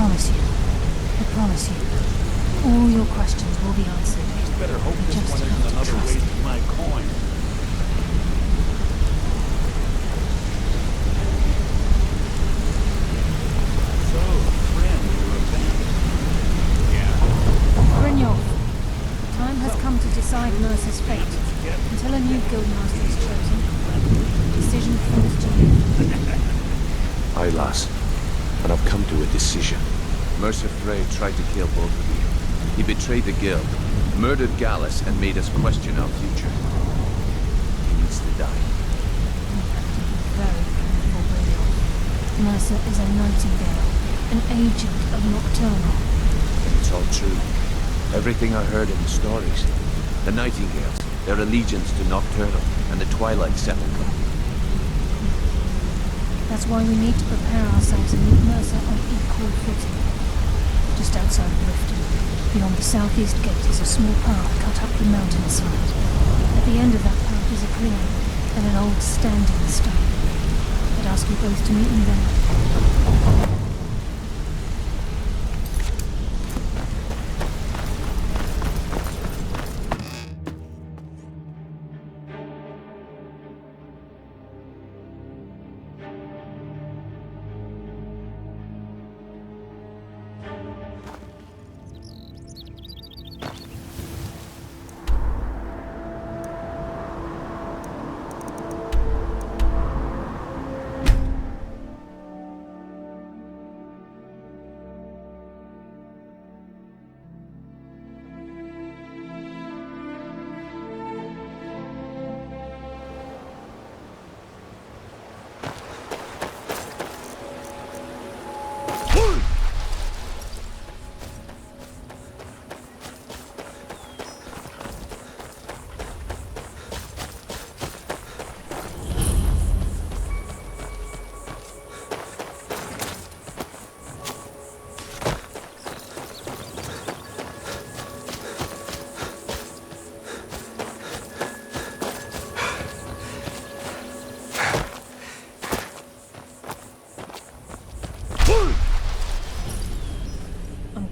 promise you, all your questions will be answered. Better hope this Just one have isn't to another trust waste me. of my coin. So, friend, you're back. Yeah. Brynjolf, time has come to decide Mercer's fate. Until a new guildmaster is chosen, the decision falls to you. Aye, lass. And I've come to a decision. Mercer Frey tried to kill both of you. He betrayed the guild, murdered Gallus, and made us question our future. He needs to die. You have to be very careful, Brynjolf. Mercer is a Nightingale, an agent of Nocturnal. It's all true. Everything I heard in the stories. The Nightingales, their allegiance to Nocturnal, and the Twilight Sepulchre. That's why we need to prepare ourselves and meet Mercer on equal footing. Just outside of Riften, beyond the southeast gate is a small path cut up the mountainside. At the end of that path is a clearing and an old standing stone. I'd ask you both to meet me there.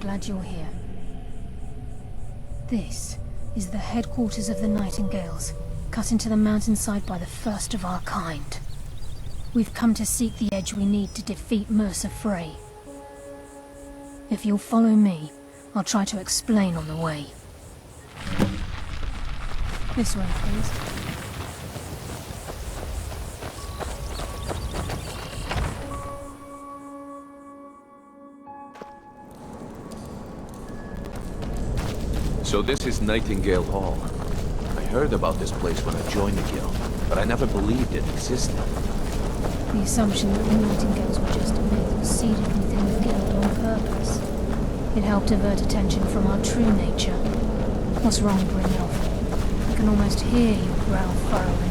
Glad you're here. This is the headquarters of the Nightingales, cut into the mountainside by the first of our kind. We've come to seek the edge we need to defeat Mercer Frey. If you'll follow me, I'll try to explain on the way. This way, please. So this is Nightingale Hall. I heard about this place when I joined the guild, but I never believed it existed. The assumption that the Nightingales were just a myth was seeded within the guild on purpose. It helped divert attention from our true nature. What's wrong, Brynjolf? I can almost hear your brow furrowing.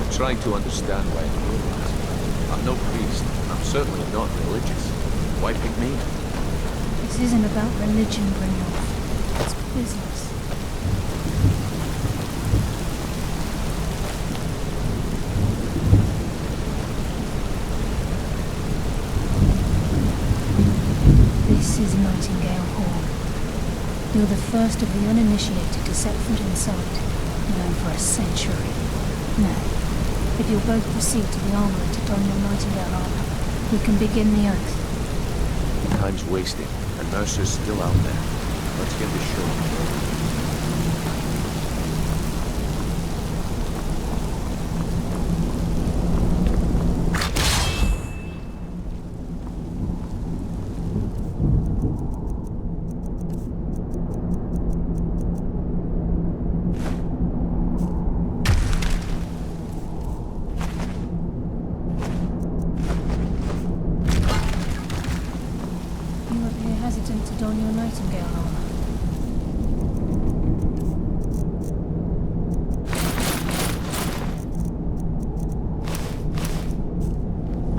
I'm trying to understand why I'm doing this. I'm no priest. I'm certainly not religious. Why pick me? This isn't about religion, Brynjolf. It's business. This is Nightingale Hall. You're the first of the uninitiated to set foot inside, known for a century. Now, if you'll both proceed to the armory to don your Nightingale armor, we can begin the oath. Time's wasting, and Mercer's still out there. Let's get this show. You appear hesitant to don your Nightingale armor.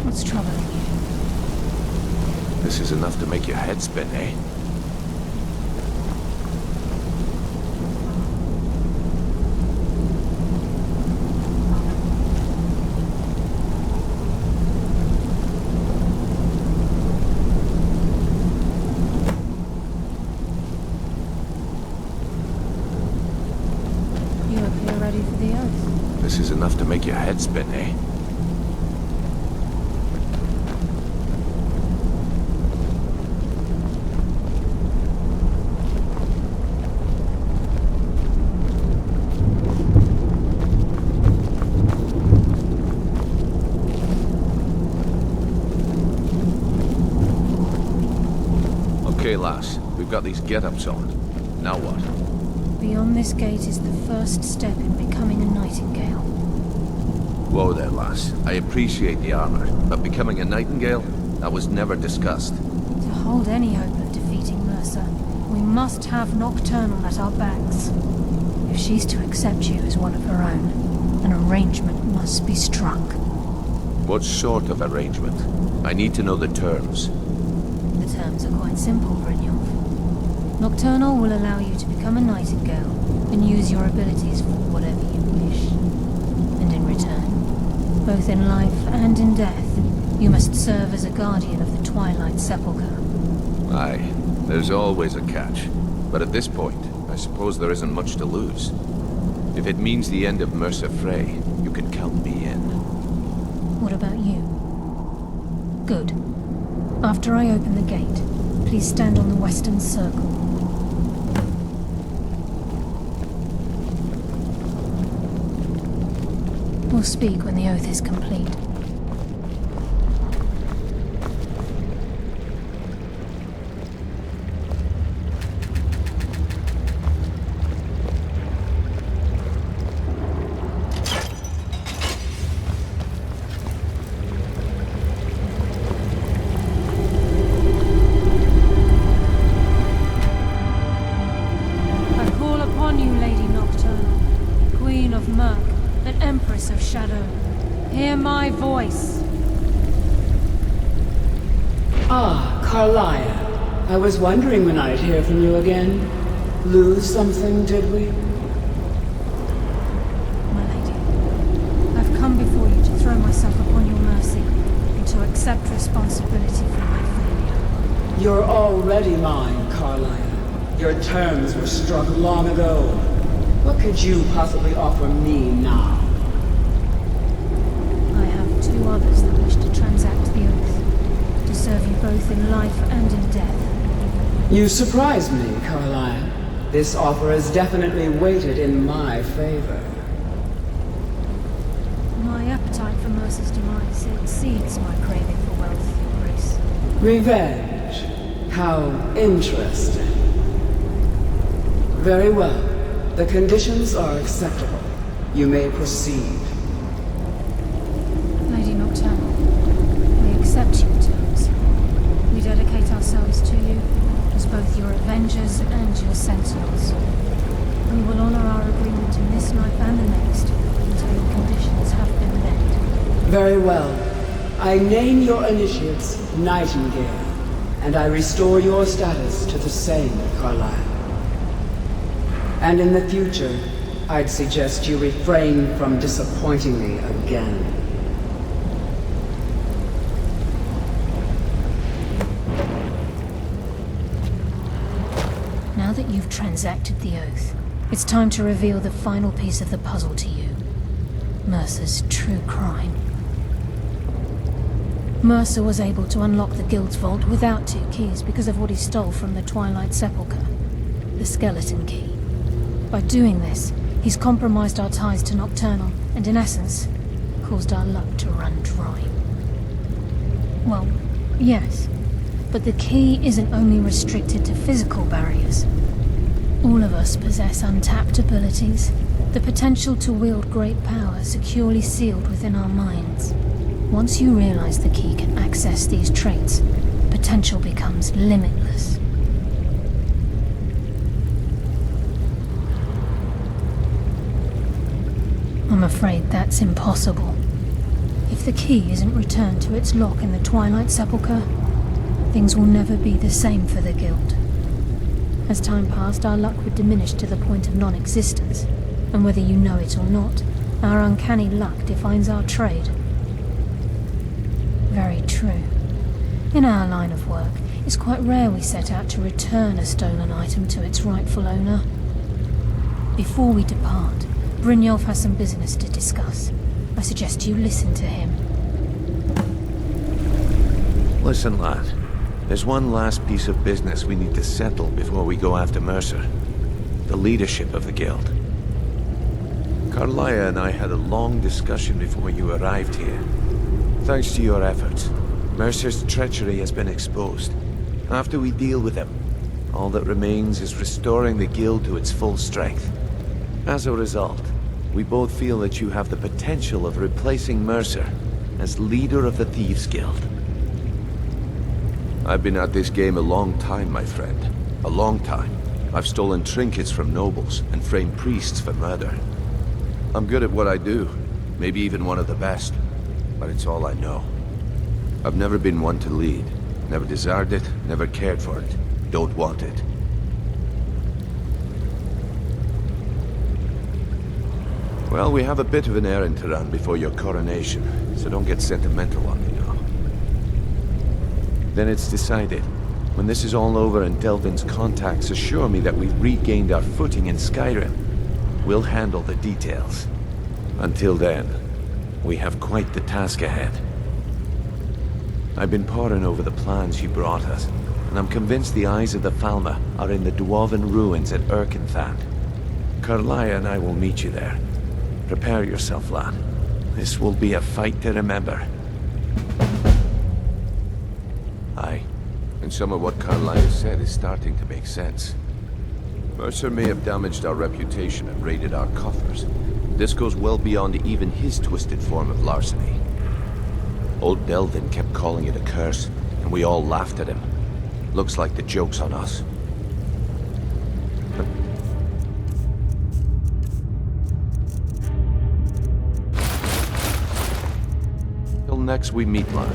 What's troubling you? This is enough to make your head spin, eh? enough to make your head spin, eh? Okay, lass. We've got these get-ups on. Now what? Beyond this gate is the first step in becoming a Nightingale. Whoa there, lass. I appreciate the armor, but becoming a Nightingale? That was never discussed. To hold any hope of defeating Mercer, we must have Nocturnal at our backs. If she's to accept you as one of her own, an arrangement must be struck. What sort of arrangement? I need to know the terms. The terms are quite simple, Brynjolf. Nocturnal will allow you to become a Nightingale and use your abilities for whatever you wish. And in return, both in life and in death, you must serve as a guardian of the Twilight Sepulchre. Aye, there's always a catch. But at this point, I suppose there isn't much to lose. If it means the end of Mercer Frey, you can count me in. What about you? Good. After I open the gate, please stand on the western circle. We'll speak when the oath is complete. I call upon you, Lady Nocturnal, Queen of Murk, and Empress of Shadow. Hear my voice. Ah, Carlia. I was wondering when I'd hear from you again. Lose something, did we? My lady, I've come before you to throw myself upon your mercy and to accept responsibility for my failure. You're already mine, Carlia. Your terms were struck long ago. What could you possibly offer me now? I have two others that wish to transact the oath, to serve you both in life and in death. You surprise me, Carlia. This offer is definitely weighted in my favor. My appetite for Mercer's demise exceeds my craving for wealth and grace. Revenge. How interesting. Very well. The conditions are acceptable. You may proceed. Lady Nocturnal, we accept your terms. We dedicate ourselves to you as both your avengers and your sentinels. We will honor our agreement in this life and the next until your conditions have been met. Very well. I name your initiates Nightingale, and I restore your status to the same, Carlisle. And in the future, I'd suggest you refrain from disappointing me again. Now that you've transacted the oath, it's time to reveal the final piece of the puzzle to you. Mercer's true crime. Mercer was able to unlock the Guild's vault without two keys because of what he stole from the Twilight Sepulchre, the skeleton key. By doing this, he's compromised our ties to Nocturnal, and in essence, caused our luck to run dry. Well, yes, but the key isn't only restricted to physical barriers. All of us possess untapped abilities, the potential to wield great power securely sealed within our minds. Once you realize the key can access these traits, potential becomes limitless. I'm afraid that's impossible. If the key isn't returned to its lock in the Twilight Sepulchre, things will never be the same for the Guild. As time passed, our luck would diminish to the point of non-existence, and whether you know it or not, our uncanny luck defines our trade. Very true. In our line of work, it's quite rare we set out to return a stolen item to its rightful owner. Before we depart, Brynjolf has some business to discuss. I suggest you listen to him. Listen, lad. There's one last piece of business we need to settle before we go after Mercer. The leadership of the guild. Carlia and I had a long discussion before you arrived here. Thanks to your efforts, Mercer's treachery has been exposed. After we deal with him, all that remains is restoring the guild to its full strength. As a result, we both feel that you have the potential of replacing Mercer as leader of the Thieves' Guild. I've been at this game a long time, my friend. A long time. I've stolen trinkets from nobles and framed priests for murder. I'm good at what I do, maybe even one of the best, but it's all I know. I've never been one to lead. Never desired it, never cared for it. Don't want it. Well, we have a bit of an errand to run before your coronation, so don't get sentimental on me now. Then it's decided. When this is all over and Delvin's contacts assure me that we've regained our footing in Skyrim, we'll handle the details. Until then, we have quite the task ahead. I've been poring over the plans you brought us, and I'm convinced the eyes of the Falmer are in the Dwarven ruins at Erkenthand. Carlia and I will meet you there. Prepare yourself, lad. This will be a fight to remember. Aye, and some of what Carlia said is starting to make sense. Mercer may have damaged our reputation and raided our coffers. This goes well beyond even his twisted form of larceny. Old Delvin kept calling it a curse, and we all laughed at him. Looks like the joke's on us. Till next we meet, lad.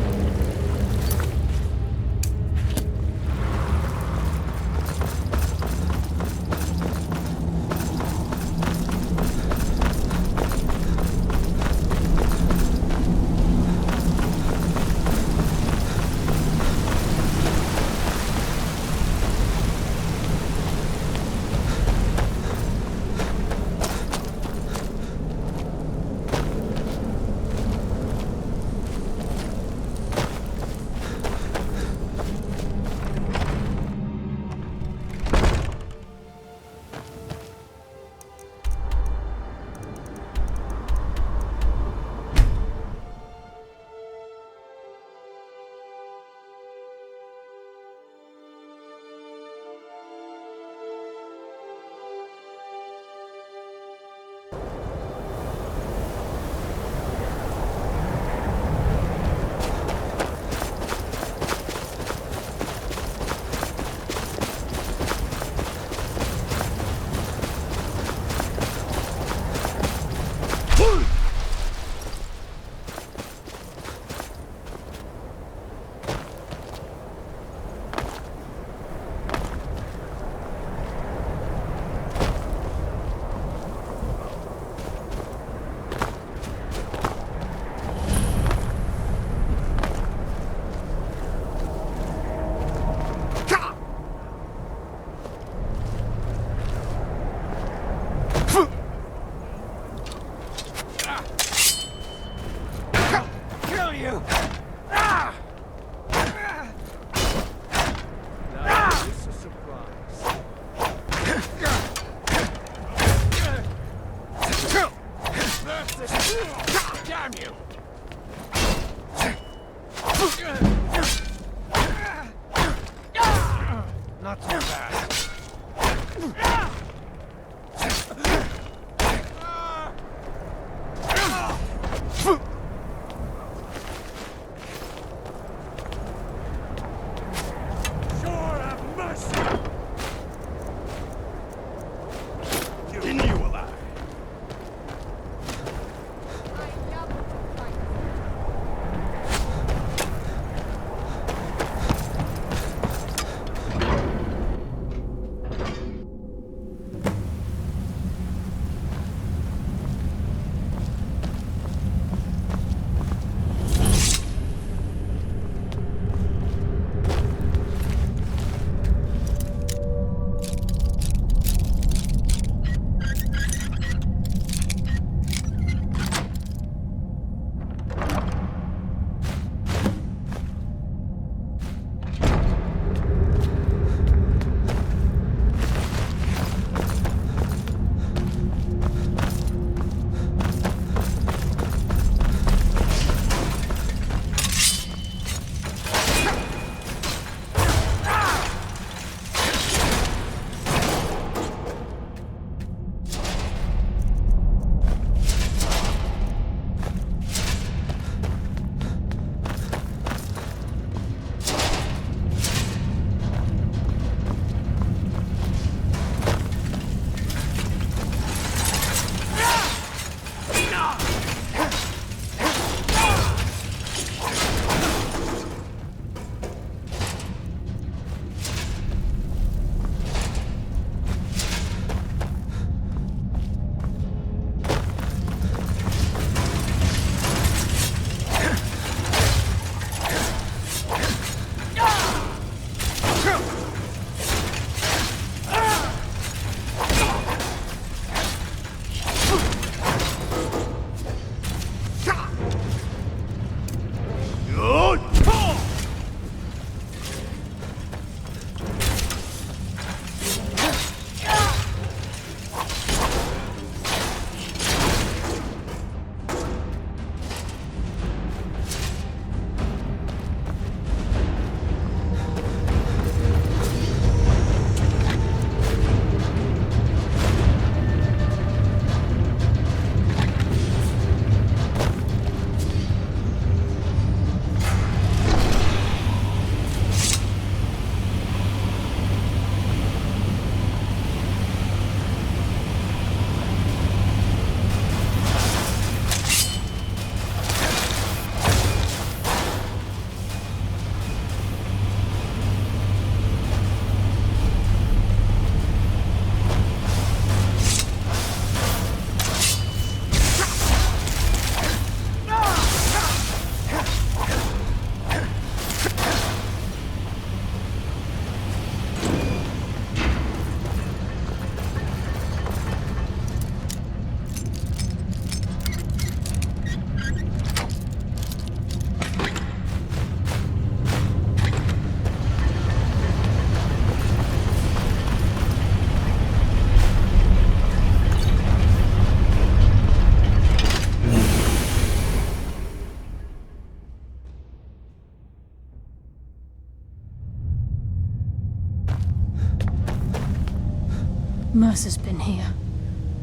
Mercer's been here.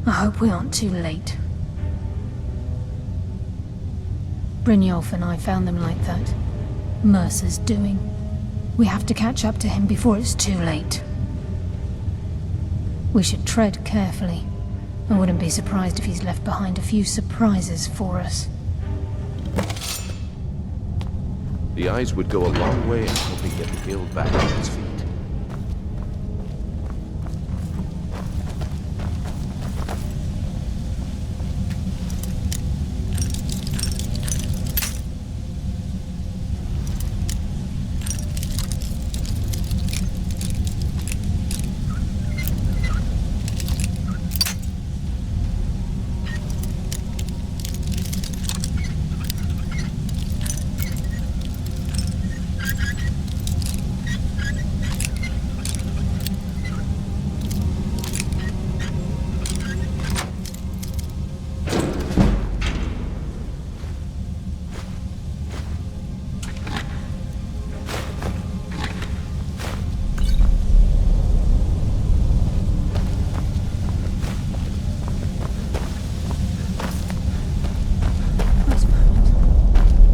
I hope we aren't too late. Brynjolf and I found them like that. Mercer's doing. We have to catch up to him before it's too late. We should tread carefully. I wouldn't be surprised if he's left behind a few surprises for us. The eyes would go a long way in helping get the guild back on its feet.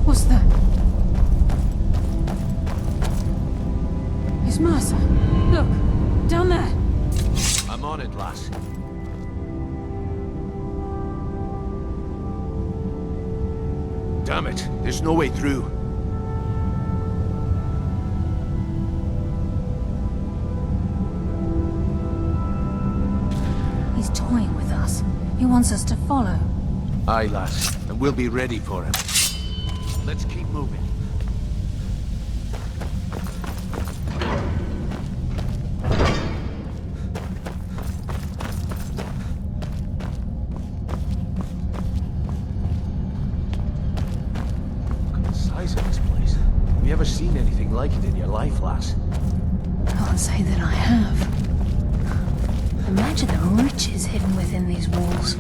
What's that? It's Mercer. Look, down there. I'm on it, lass. Damn it, there's no way through. He's toying with us. He wants us to follow. Aye, lass, and we'll be ready for him. Let's keep moving. Look at the size of this place. Have you ever seen anything like it in your life, lass? Can't say that I have. Imagine the riches hidden within these walls.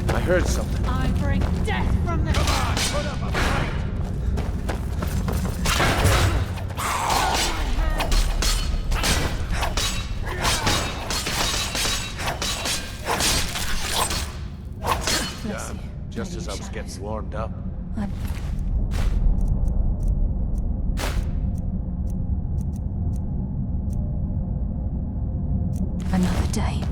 I heard something. I bring death from the... Come on, put up a fight! Bless you. Just as I was getting warmed up. Another day.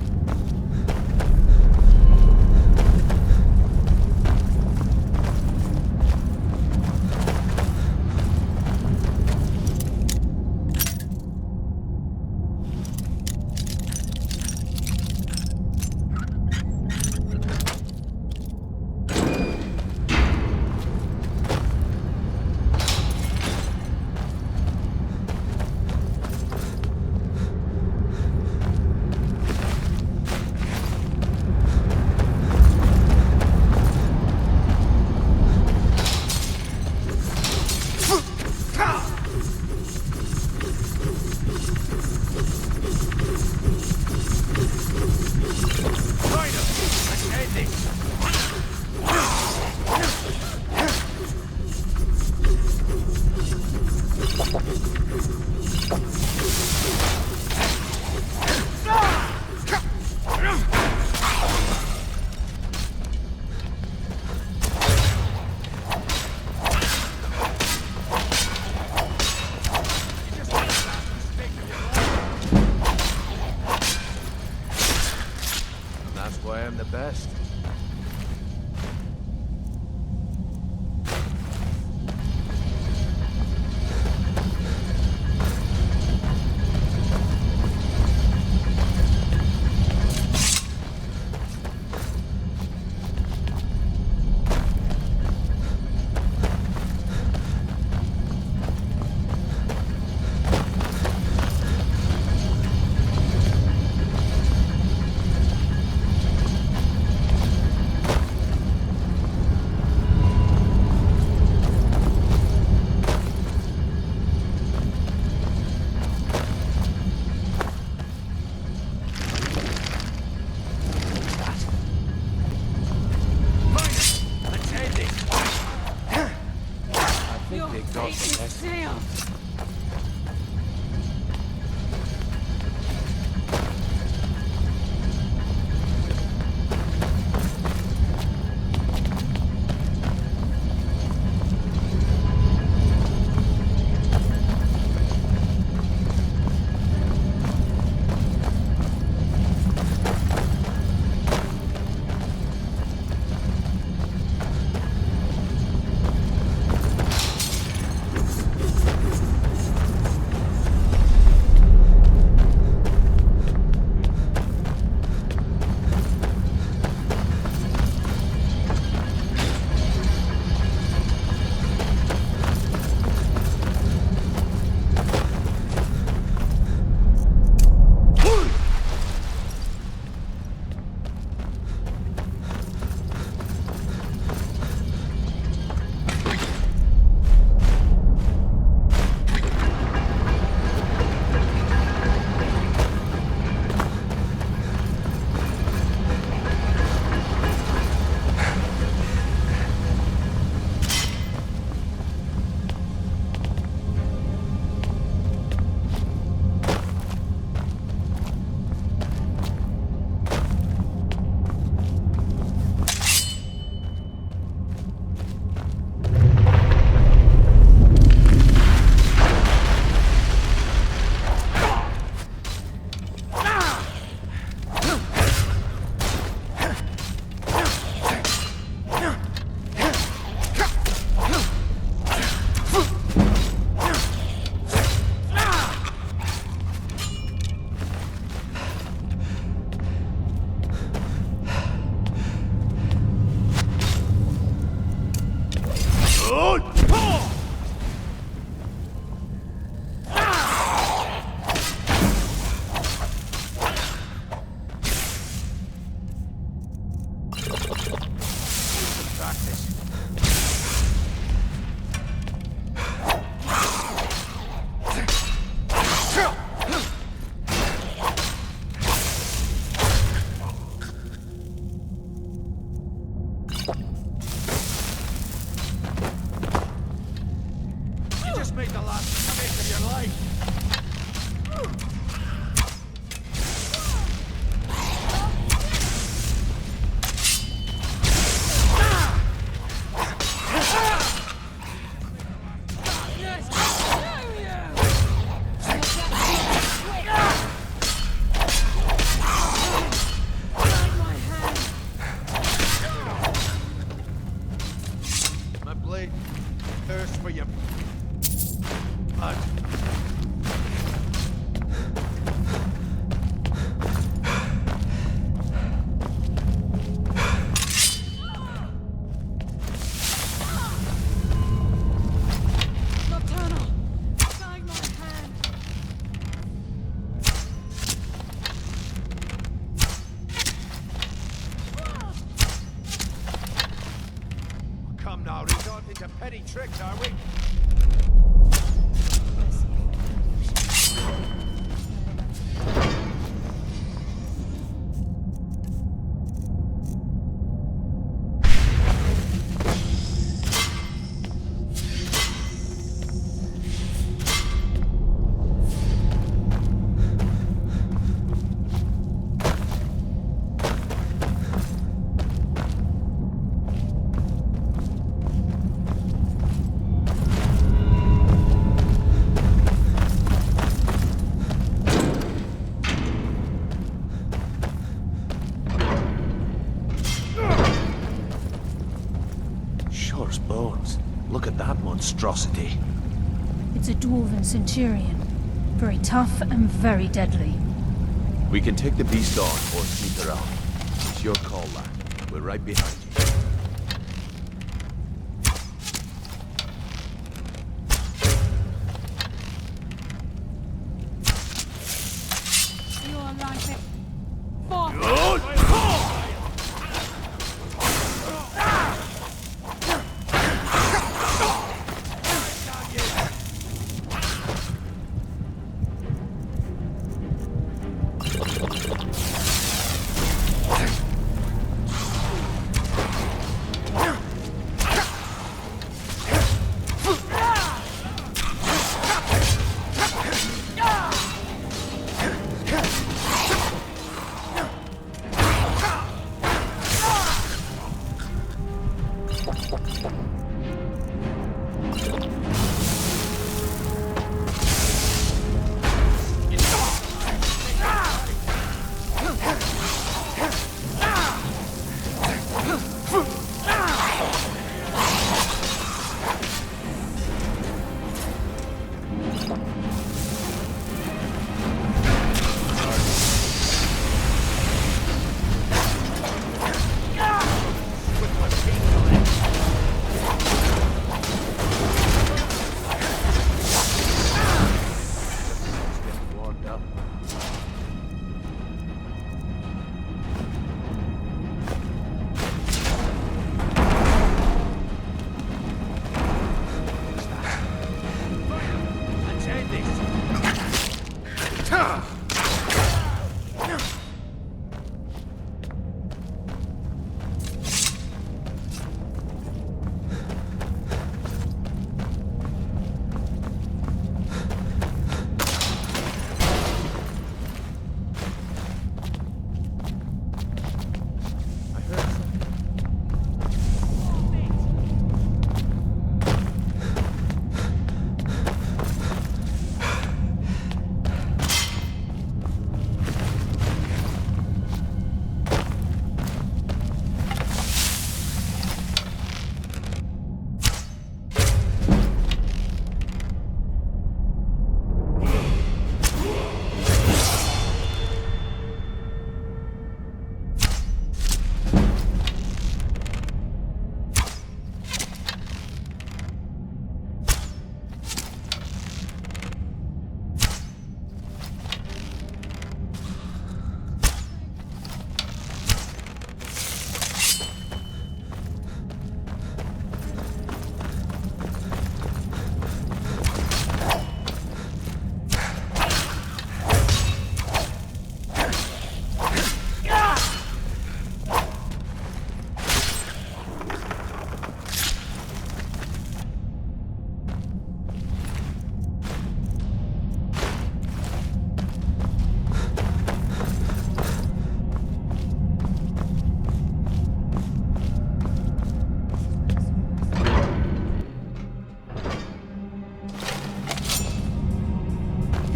You just made the last mistake of your life. My blade thirsts for your blood. Come now, resort into petty tricks, are we? Shore's bones. Look at that monstrosity. It's a dwarven centurion. Very tough and very deadly. We can take the beast on or keep her out. It's your call, lad. We're right behind you. You are like it. Fuck!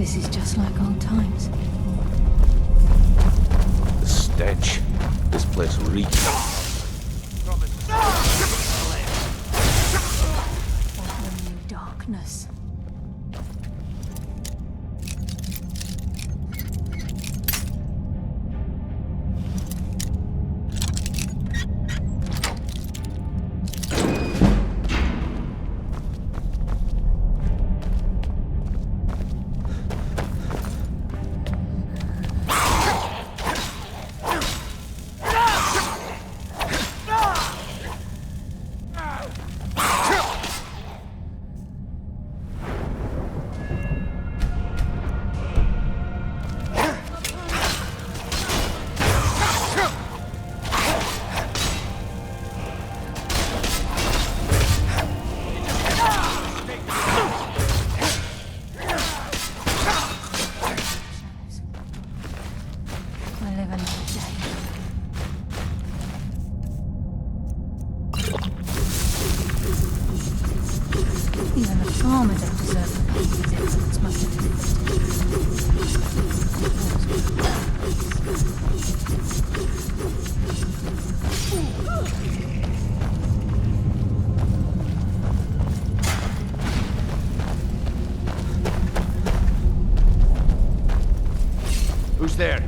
This is just like old times. The stench. This place reeks. Of new darkness. Even the farmer don't deserve the pain these excellents must have Who's there?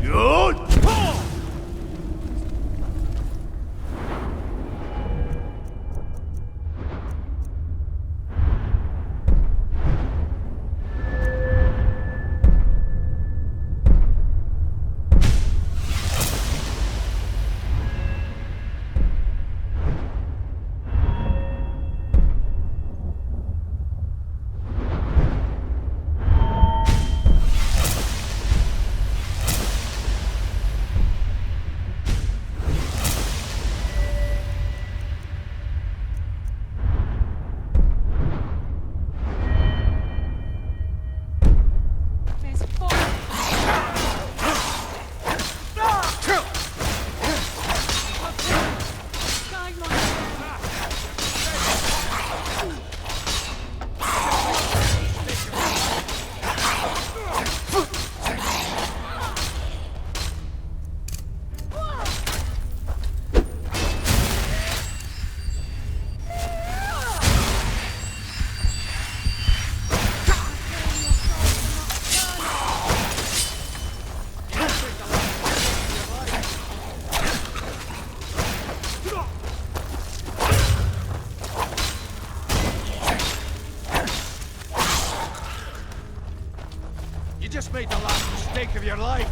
You just made the last mistake of your life.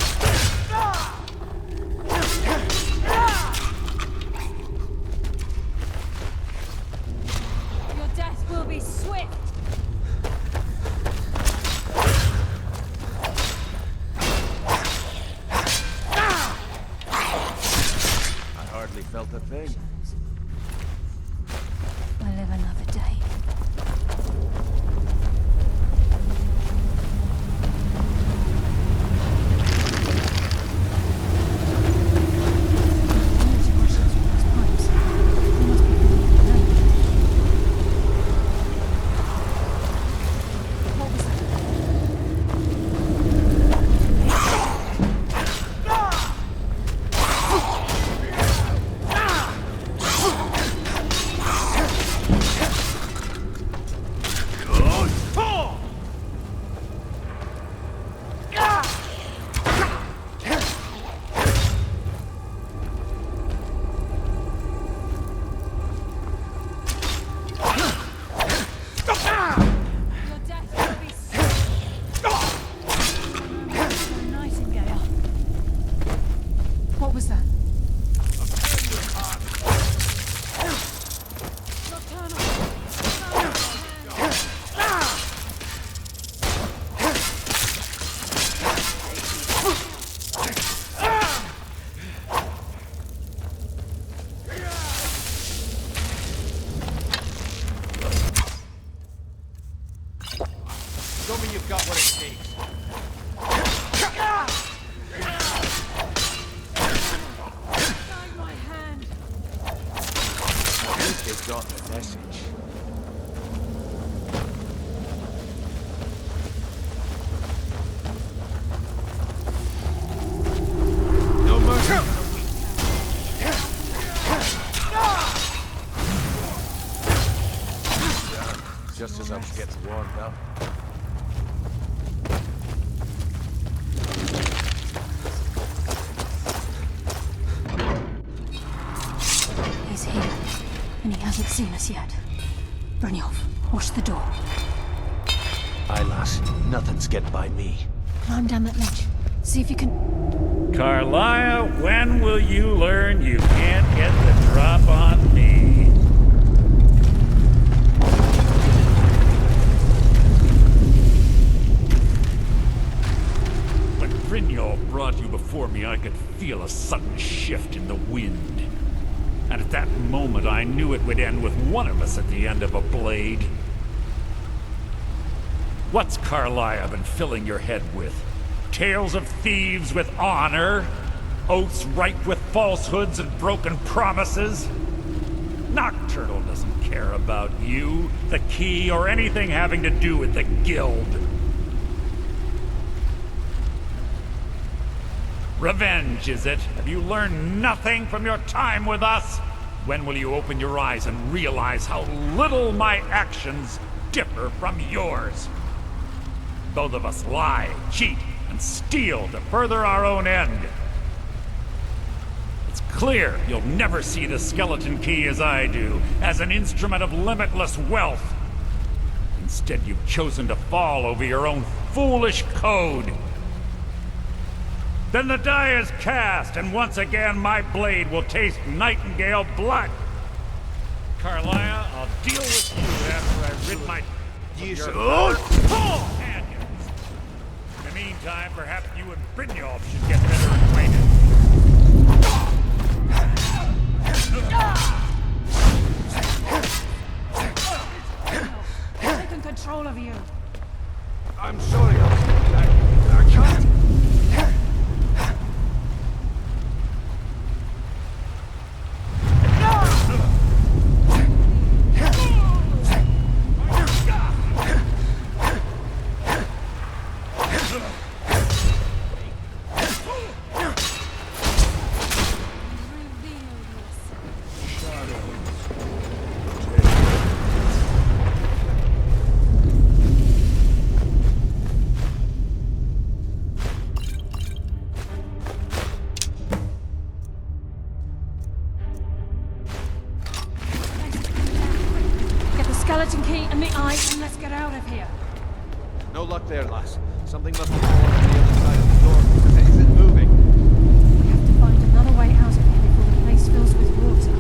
Your death will be swift. I hardly felt a thing. I live another day. Nightingale. What was that? Show me you've got what it takes. Guide my hand. At least they've got the message. seen us yet. Brynjolf, watch the door. Aye, lass. Nothing's getting by me. Climb down that ledge. See if you can... Carlia, when will you learn you can't get the drop on me? When Brynjolf brought you before me, I could feel a sudden shift in the wind. And at that moment, I knew it would end with one of us at the end of a blade. What's Carlia been filling your head with? Tales of thieves with honor? Oaths ripe with falsehoods and broken promises? Nocturnal doesn't care about you, the key, or anything having to do with the guild. Revenge, is it? Have you learned nothing from your time with us? When will you open your eyes and realize how little my actions differ from yours? Both of us lie, cheat, and steal to further our own end. It's clear you'll never see the skeleton key as I do, as an instrument of limitless wealth. Instead, you've chosen to fall over your own foolish code. Then the die is cast, and once again my blade will taste Nightingale blood. Carlia, I'll deal with you after I rid my... Yes, companions. In the meantime, perhaps you and Brynjolf should get better acquainted. Taking control of you. I'm sorry, I can't. Skeleton key and the eye, and let's get out of here. No luck there, lass. Something must be falling on the other side of the door because it isn't moving. We have to find another way out of here before the place fills with water.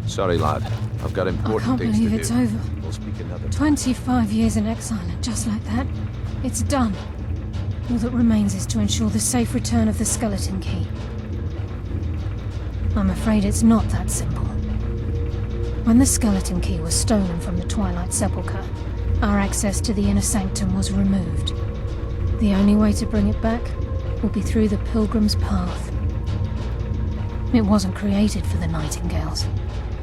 Sorry, lad. I've got I important can't things to believe do. it's over. We'll speak another time. 25 years in exile, and just like that, it's done. All that remains is to ensure the safe return of the skeleton key. I'm afraid it's not that simple. When the skeleton key was stolen from the Twilight Sepulchre, our access to the inner sanctum was removed. The only way to bring it back will be through the Pilgrim's Path. It wasn't created for the Nightingales.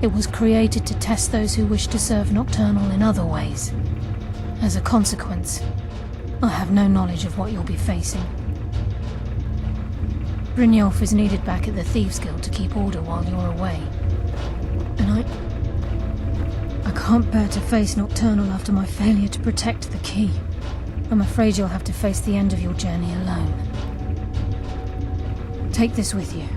It was created to test those who wish to serve Nocturnal in other ways. As a consequence, I have no knowledge of what you'll be facing. Brynjolf is needed back at the Thieves' Guild to keep order while you're away. And I can't bear to face Nocturnal after my failure to protect the key. I'm afraid you'll have to face the end of your journey alone. Take this with you.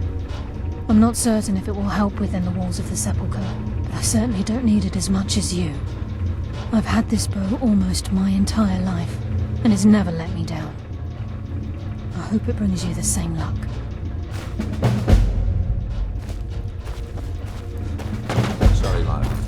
I'm not certain if it will help within the walls of the Sepulchre, but I certainly don't need it as much as you. I've had this bow almost my entire life, and it's never let me down. I hope it brings you the same luck. Sorry, lad.